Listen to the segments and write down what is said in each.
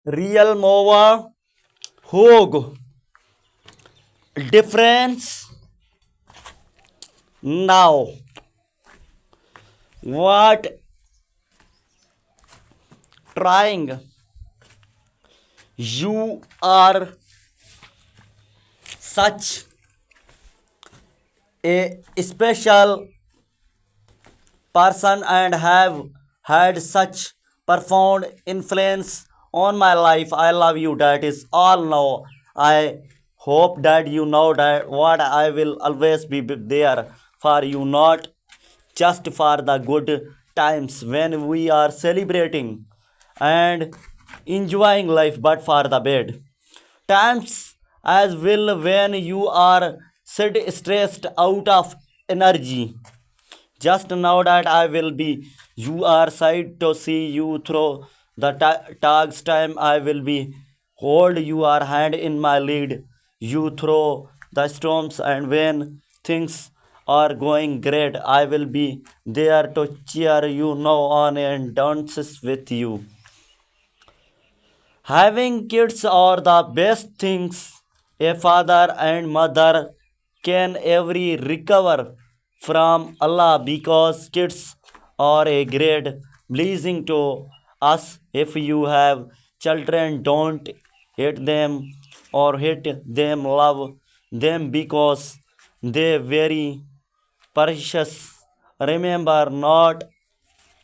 Real Mova Hog. Difference now. What trying? You are such a special person and have had such profound influence on my life. I love you. That is all now. I hope that you know that what I will always be there for you, not just for the good times when we are celebrating and enjoying life, but for the bad times as well when you are stressed out of energy. Just know that I will be you are side to see you through the tags time. I will be hold your hand in my lead you through the storms, and when things are going great, I will be there to cheer you know on and dances with you. Having kids are the best things a father and mother can ever recover from Allah, because kids are a great blessing to us. If you have children, don't hate them or hate them, love them because they very precious. Remember, not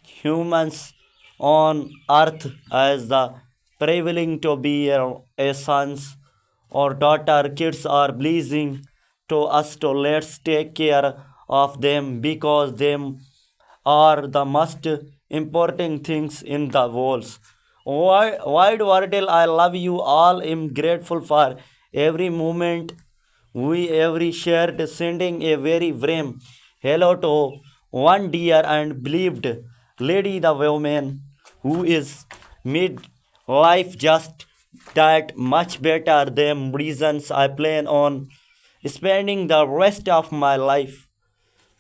humans on earth as the privilege to be a sons or daughter. Kids are blessing to us, to let's take care of them because them are the most important things in the world. Wide world, I love you all. I'm grateful for every moment we every shared, sending a very warm hello to one dear and believed lady, the woman who is made life just that much better. Them reasons I plan on spending the rest of my life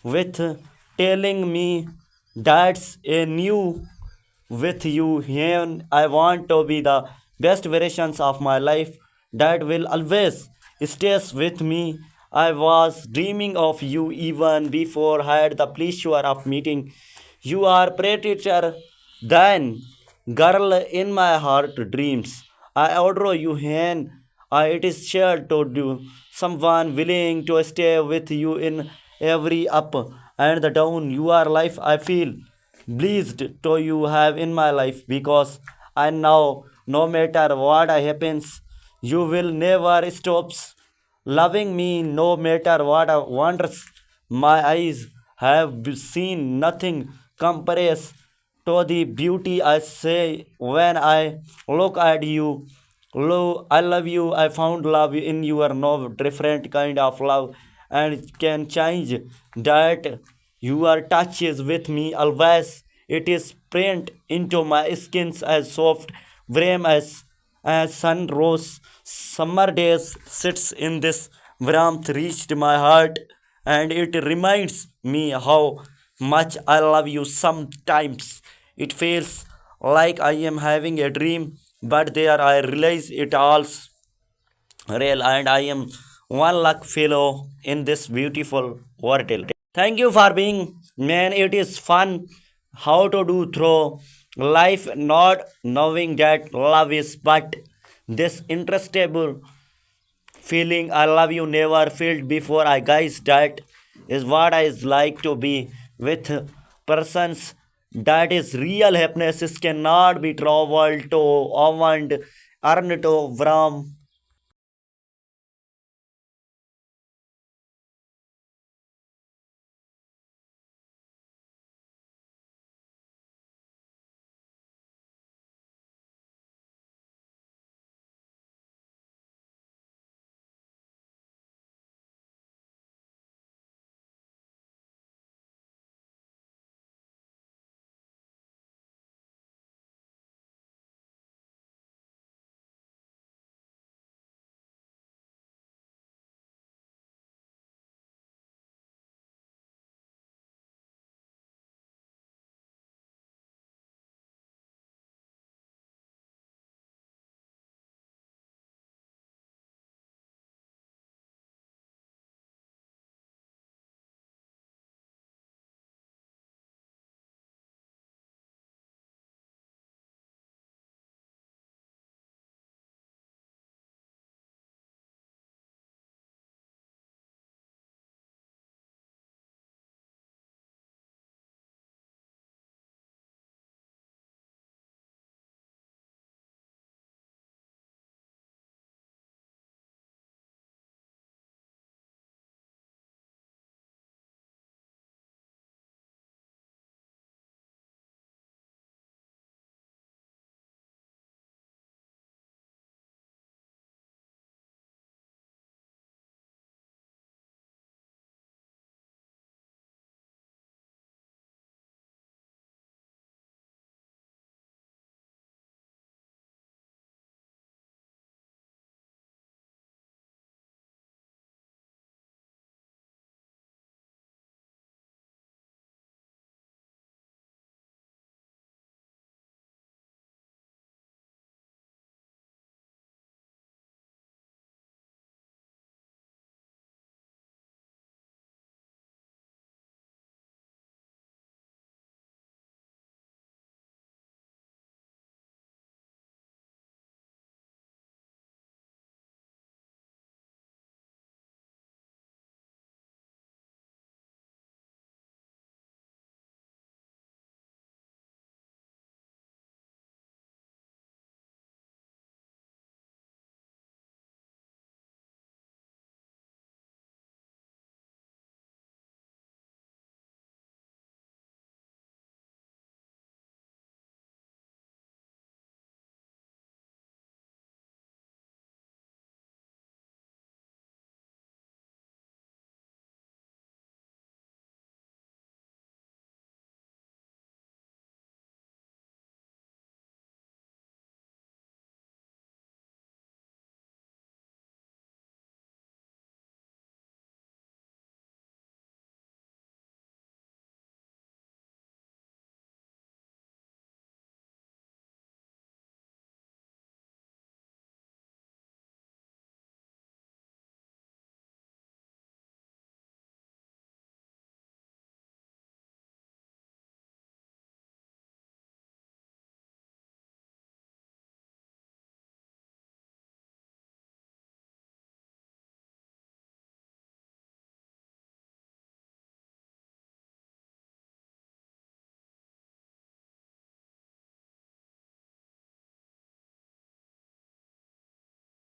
with, telling me that's a new with you and I want to be the best versions of my life that will always stays with me. I was dreaming of you even before I had the pleasure of meeting. You are prettier than girl in my heart dreams. I adore you and it is shared to do someone willing to stay with you in every up and the down your life. I feel blessed to you have in my life because I know no matter what happens, you will never stop loving me no matter what wonders my eyes have seen. Nothing compares to the beauty I say when I look at you. I love you. I found love in your no different kind of love and can change that your touch is with me always. It is print into my skins as soft warm as sun rose. Summer days sits in this warmth reached my heart, and it reminds me how much I love you. Sometimes it feels like I am having a dream, but there I realize it all's real, and I am one luck fellow in this beautiful world. Thank you for being man. It is fun how to do through life, not knowing that love is but this interestable feeling. I love you never felt before. I guys that is what I like to be with persons. That is real happiness. Is cannot be traveled to and earned to from